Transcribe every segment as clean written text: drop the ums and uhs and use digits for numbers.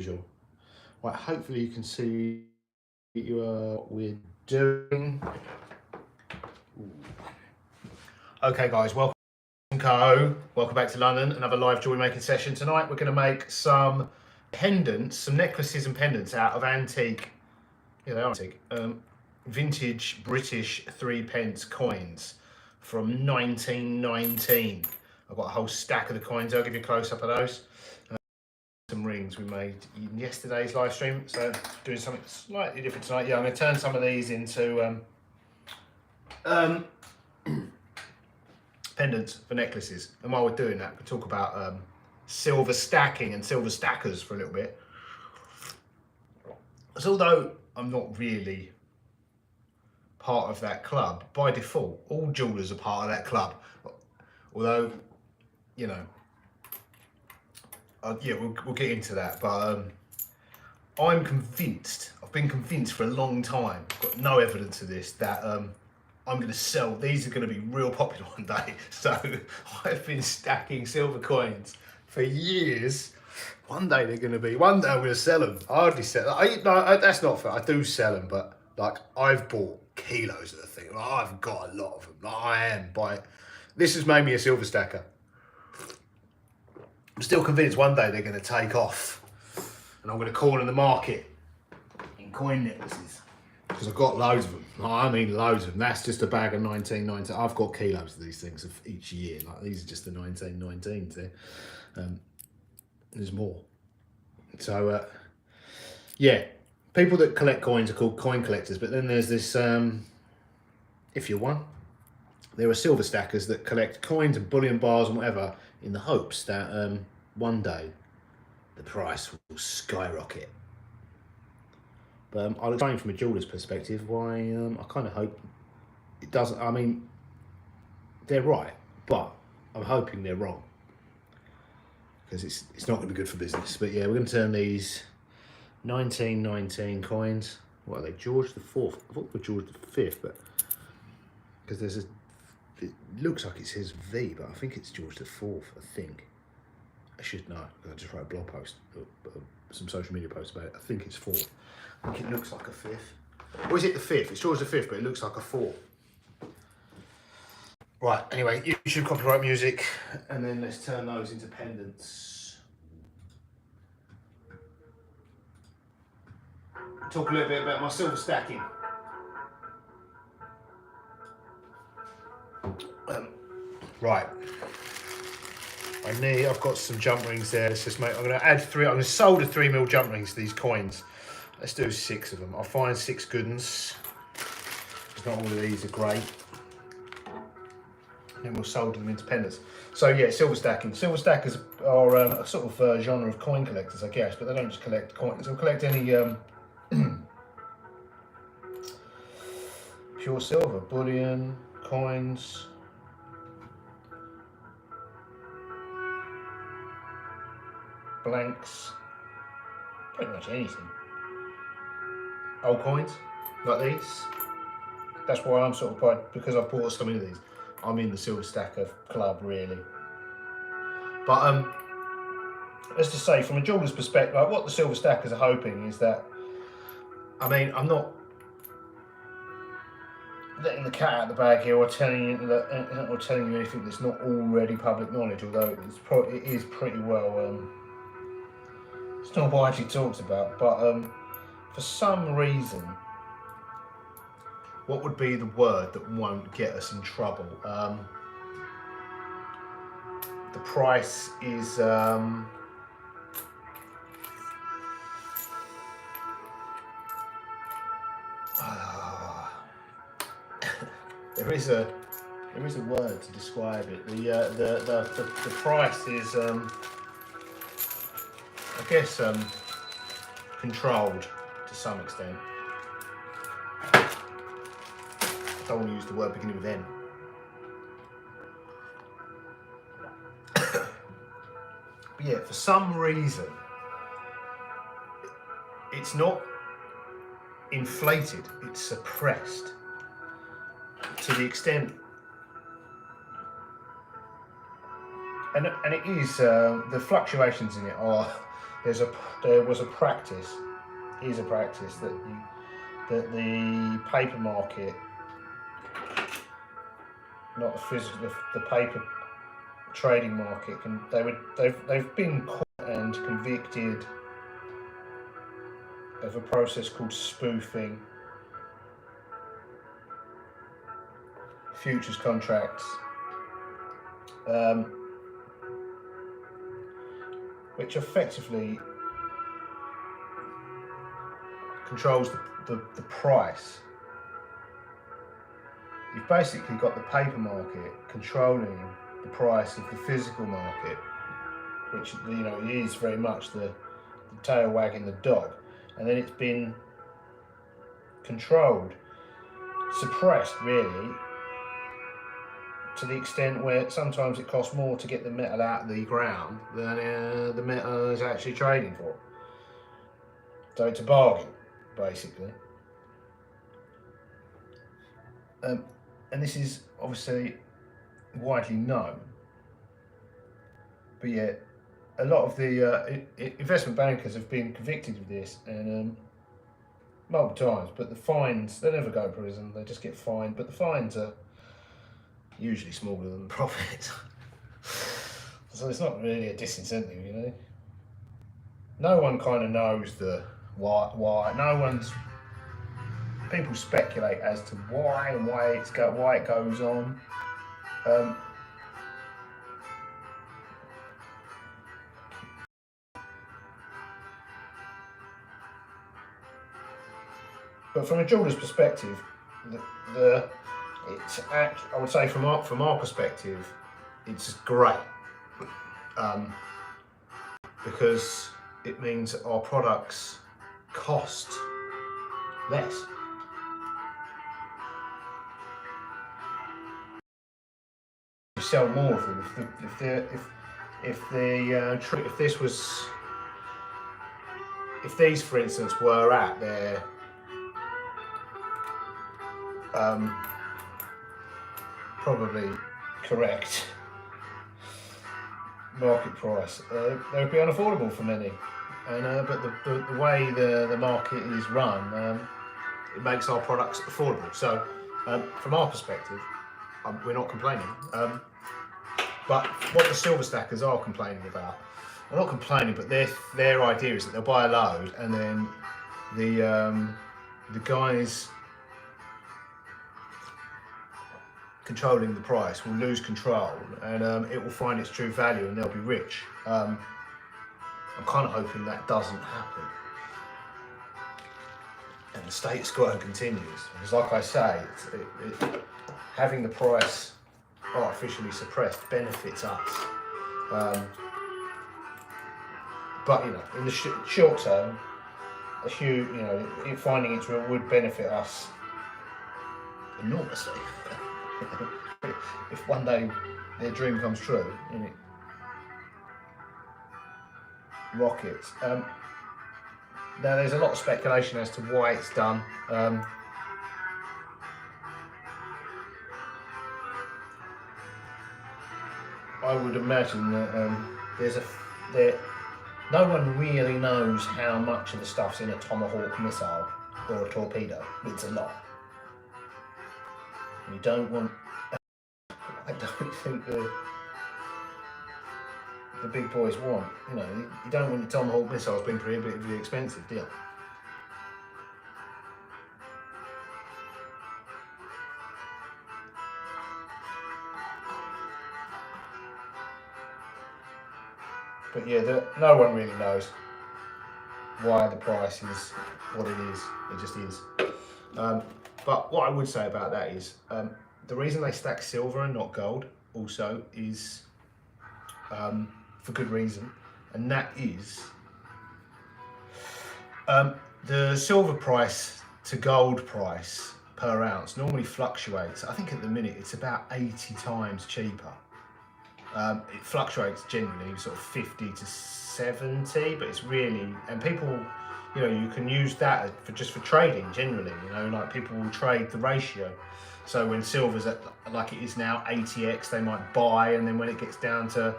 usual. Right, hopefully you can see what we're doing. Okay guys, welcome back to London. Another live jewelry making session. Tonight we're going to make some pendants, some necklaces and pendants out of antique, yeah they are antique, vintage British 3p coins from 1919. I've got a whole stack of the coins. I'll give you a close up of those. Some rings we made in yesterday's live stream, so doing something slightly different tonight. Yeah, I'm going to turn some of these into pendants for necklaces, and while we're doing that we'll talk about silver stacking and silver stackers for a little bit. So although I'm not really part of that club by default, all jewelers are part of that club, although you know yeah, we'll get into that, but I'm convinced, I've been convinced for a long time, I've got no evidence of this, that I'm going to sell, these are going to be real popular one day. So I've been stacking silver coins for years. One day they're going to be, one day I'm going to sell them. I hardly sell them. No, that's not fair, I do sell them, but like I've bought kilos of the thing. Like, I've got a lot of them. Like, I am buying, this has made me a silver stacker. I'm still convinced one day they're going to take off and I'm going to corner the market in coin necklaces, because I've got loads of them. I mean loads of them. That's just a bag of 1919. I've got kilos of these things each year. Like, these are just the 1919s there. There's more. So yeah, people that collect coins are called coin collectors, but then there's this, if you're one, there are silver stackers that collect coins and bullion bars and whatever in the hopes that one day the price will skyrocket. But I'll explain from a jeweler's perspective why I kind of hope it doesn't. I mean, they're right, but I'm hoping they're wrong, because it's not going to be good for business. But yeah, we're going to turn these 1919 coins. What are they? George the IV. I thought they were George the V, but because there's a, it looks like it says V, but I think it's George the IV. I think. I should know. I just wrote a blog post, some social media posts about it. I think it's IV. I think it looks like a fifth. Or is it the fifth? It's George the V, but it looks like a four. Right, anyway, YouTube copyright music, and then let's turn those into pendants. Talk a little bit about my silver stacking. Right. I've got some jump rings there. Let's just make, I'm going to add three, I'm going to solder 3mm jump rings to these coins. Let's do 6 of them. I'll find 6 good ones, because not all of these are great. And then we'll solder them into pendants. So yeah, silver stacking. Silver stackers are a sort of genre of coin collectors, I guess, but they don't just collect coins. They'll collect any pure silver, bullion, coins, blanks, pretty much anything. Old coins, like these. That's why I'm sort of, because I've bought so many of these, I'm in the silver stacker club, really. But let's just say, from a jeweler's perspective, like, what the silver stackers are hoping is that, I mean, I'm not letting the cat out of the bag here, or telling you that, or telling you anything that's not already public knowledge, although it is pretty well, it's not widely talked about. But for some reason, what would be the word that won't get us in trouble? The price is there is a word to describe it. The price is I guess controlled to some extent. I don't want to use the word beginning with N. But yeah, for some reason, it's not inflated, it's suppressed to the extent, and it is, the fluctuations in it are there was a practice, is a practice that the paper market, not the physical, the paper trading market, they've been caught and convicted of a process called spoofing futures contracts, which effectively controls the price. You've basically got the paper market controlling the price of the physical market, which, you know, is very much the tail wagging the dog, and then it's been controlled, suppressed really, to the extent where sometimes it costs more to get the metal out of the ground than the metal is actually trading for. So it's a bargain, basically. And this is obviously widely known, but yet a lot of the investment bankers have been convicted of this, and multiple times, but the fines, they never go to prison, they just get fined, but the fines are usually smaller than the profits. So it's not really a disincentive, you know. No one kind of knows the why. No one's. People speculate as to why and why it goes on. But from a jeweler's perspective, I would say from our perspective, it's great, because it means our products cost less. You sell more of them. If these, for instance, were at their probably correct market price, they would be unaffordable for many. And but the way the market is run, it makes our products affordable. So from our perspective, we're not complaining. But what the silver stackers are complaining about, they're not complaining, but their idea is that they'll buy a load, and then the guys controlling the price will lose control, and it will find its true value, and they'll be rich. I'm kind of hoping that doesn't happen, and the status quo continues. Because, like I say, having the price artificially suppressed benefits us. But you know, in the short term, finding it would benefit us enormously. If one day their dream comes true and it rockets. Now there's a lot of speculation as to why it's done. I would imagine that no one really knows how much of the stuff's in a Tomahawk missile or a torpedo. It's a lot. You don't want. I don't think the big boys want. You know, you don't want your Tomahawk missiles being prohibitively expensive, do you? But yeah, no one really knows why the price is what it is. It just is. But what I would say about that is the reason they stack silver and not gold also is for good reason, and that is the silver price to gold price per ounce normally fluctuates. I think at the minute it's about 80 times cheaper. It fluctuates generally sort of 50 to 70, but it's really, and people, you know, you can use that just for trading generally, you know, like people will trade the ratio. So when silver's at, like it is now, 80x, they might buy, and then when it gets down to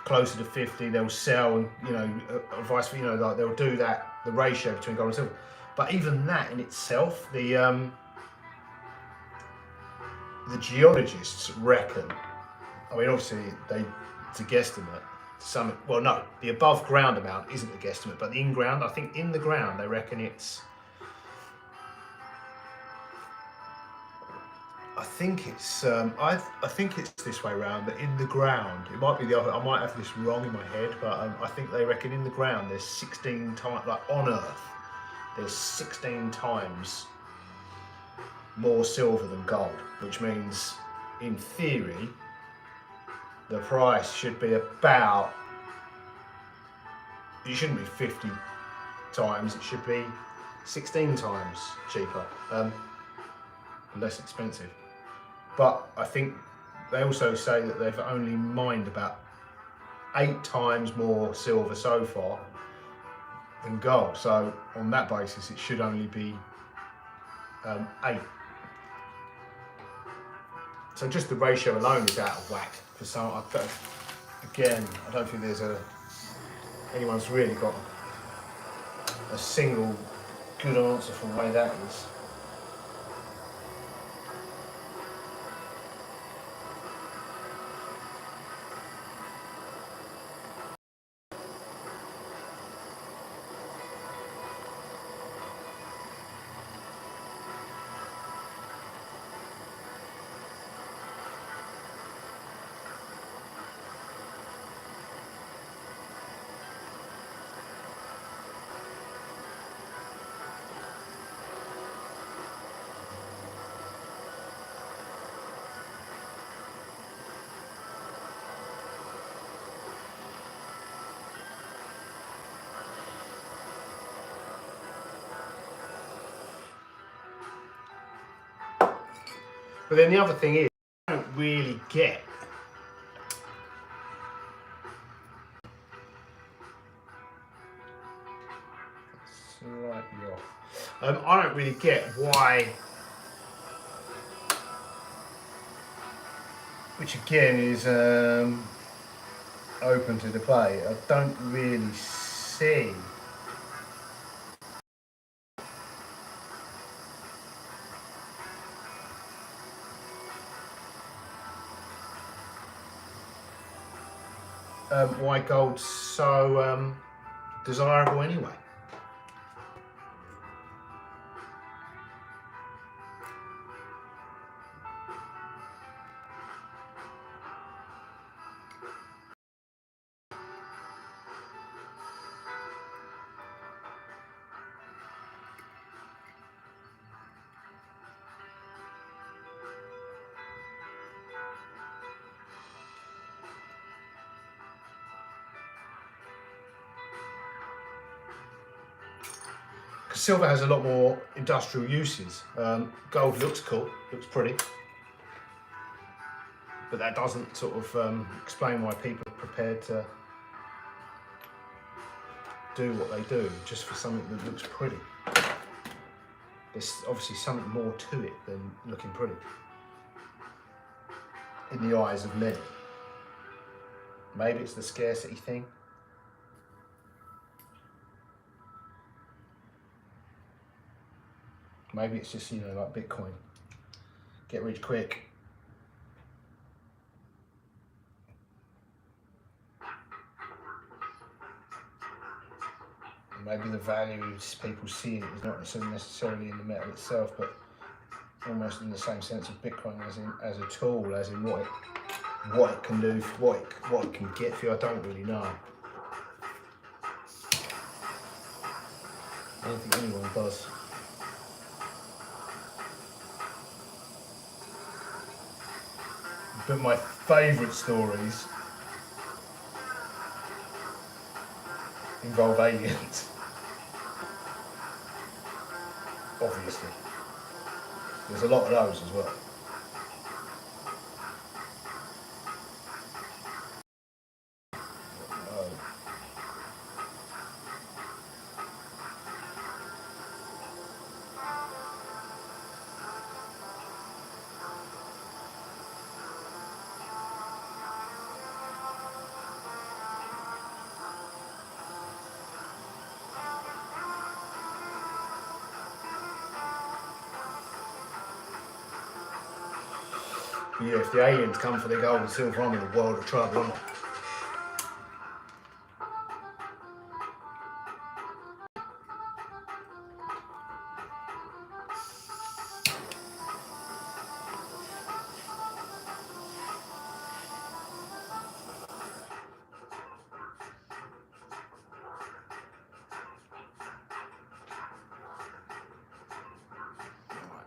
closer to 50, they'll sell, and vice versa. Like they'll do that, the ratio between gold and silver. But even that in itself, the geologists reckon. I mean, obviously, it's a guesstimate. Well, no, the above ground amount isn't a guesstimate, but the in ground, I think in the ground, they reckon it's. I think it's this way around. That in the ground, it might be the other. I might have this wrong in my head, but I think they reckon in the ground there's 16 times, like on Earth, there's 16 times more silver than gold, which means, in theory, the price should be about. It shouldn't be 50 times. It should be 16 times cheaper, and less expensive. But I think they also say that they've only mined about 8 times more silver so far than gold. So on that basis, it should only be 8. So just the ratio alone is out of whack for some. Again, I don't think anyone's really got a single good answer for why that is. But then the other thing is, I don't really get slightly off. I don't really get why, which again is open to debate. I don't really see why gold's so desirable anyway. Silver has a lot more industrial uses. Gold looks cool, looks pretty, but that doesn't sort of explain why people are prepared to do what they do just for something that looks pretty. There's obviously something more to it than looking pretty in the eyes of many. Maybe it's the scarcity thing. Maybe it's just, like Bitcoin. Get rich quick. And maybe the value people see in it is not necessarily in the metal itself, but almost in the same sense of Bitcoin as a tool, as in what it can do, what it can get for you. I don't really know. I don't think anyone does. But my favourite stories involve aliens. Obviously. There's a lot of those as well. But yeah, if the aliens come for their gold and silver, I'm in a world of trouble, aren't I?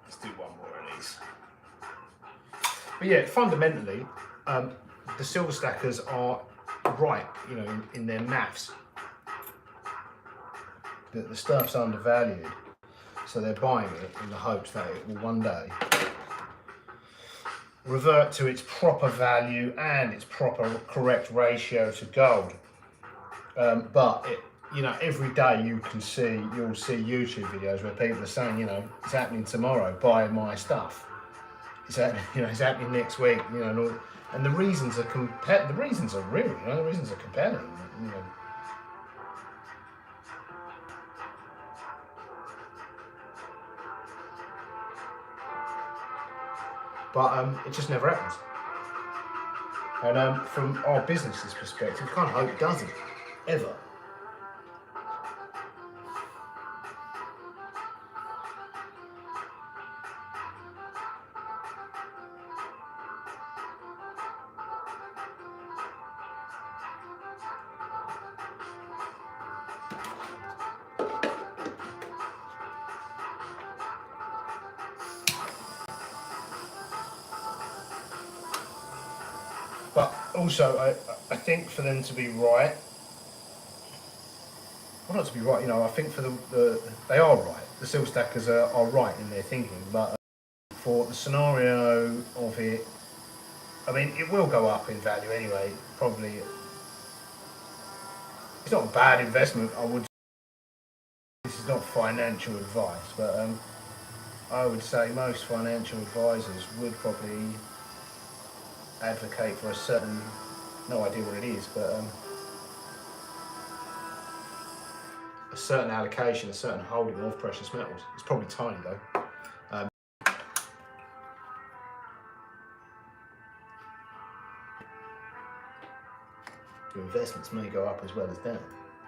Let's do one more of these. But yeah, fundamentally, the silver stackers are right, you know, in their maths. The stuff's undervalued, so they're buying it in the hopes that it will one day revert to its proper value and its proper correct ratio to gold. But it, you know, every day you'll see YouTube videos where people are saying, you know, it's happening tomorrow, buy my stuff. It's happening, you know, it's happening next week, you know, and the reasons are the reasons are real, you know, the reasons are compelling, you know. But it just never happens. And from our business's perspective, I kind of hope it doesn't, ever. But also, I think for them to be right, well, not to be right, you know, I think for they are right. The silver stackers are right in their thinking, but for the scenario of it, I mean, it will go up in value anyway. Probably, it's not a bad investment. This is not financial advice, but I would say most financial advisors would probably advocate for a certain, no idea what it is, but a certain allocation, a certain holding of precious metals. It's probably tiny though. Your investments may go up as well as down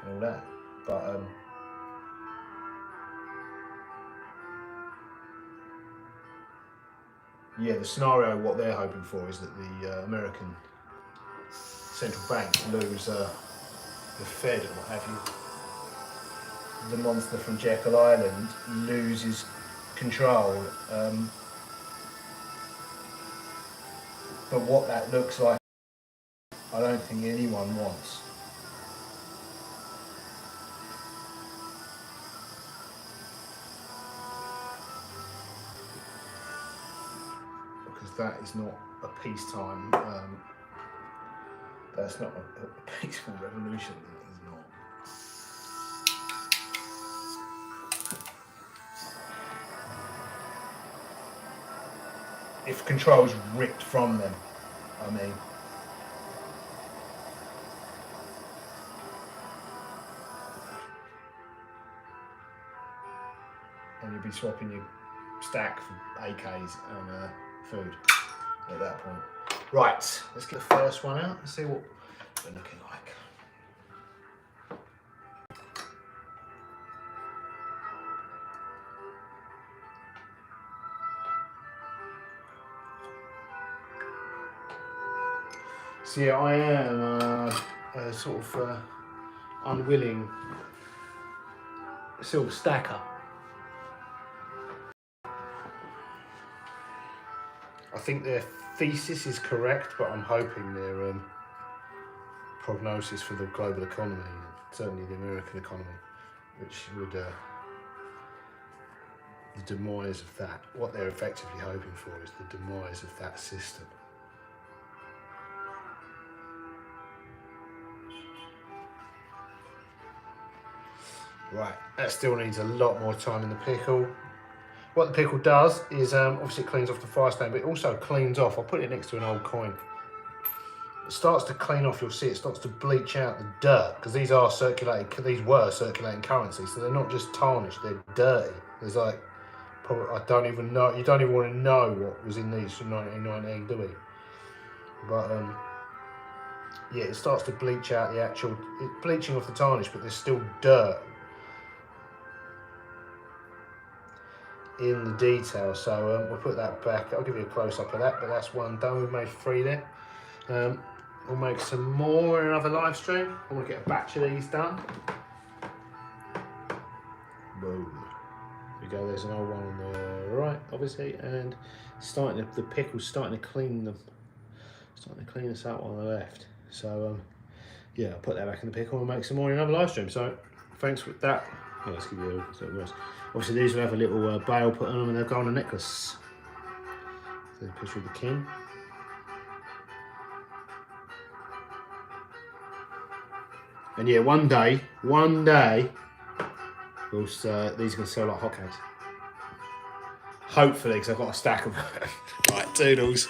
and all that, but yeah, the scenario, what they're hoping for is that the American central banks lose the Fed and what have you. The monster from Jekyll Island loses control. But what that looks like, I don't think anyone wants. Because that is not a peacetime, that's not a peaceful revolution, that is not. If control is ripped from them, I mean. And you'll be swapping your stack for AKs and food at that point. Right, let's get the first one out and see what we're looking like. So yeah, I am a sort of unwilling silver stacker. I think their thesis is correct, but I'm hoping their prognosis for the global economy, and certainly the American economy, which would the demise of that, what they're effectively hoping for is the demise of that system. Right, that still needs a lot more time in the pickle. What the pickle does is, obviously it cleans off the fire stain, but it also cleans off, I'll put it next to an old coin. It starts to clean off, you'll see it starts to bleach out the dirt, because these were circulating currency, so they're not just tarnished, they're dirty. There's like Probably, I don't even know. You don't even want to know what was in these from 1919, do we? But yeah, it starts to bleach out the actual. It's bleaching off the tarnish, but there's still dirt in the detail. So we'll put that back. I'll give you a close up of that. But that's one done. We've made 3 there. We'll make some more in another live stream. I want to get a batch of these done. Boom. There we go. There's an old one on the right, obviously, and starting to, the pickle's starting to clean them. Starting to clean us out on the left. So yeah, I'll put that back in the pickle and make some more in another live stream. So thanks for that. Yeah, let's give you a little rest. Obviously, these will have a little bail put on them and they'll go on a necklace. So the picture of the king. And yeah, one day, we'll, these are going to sell like hotcakes. Hopefully, because I've got a stack of them. Right, toodles.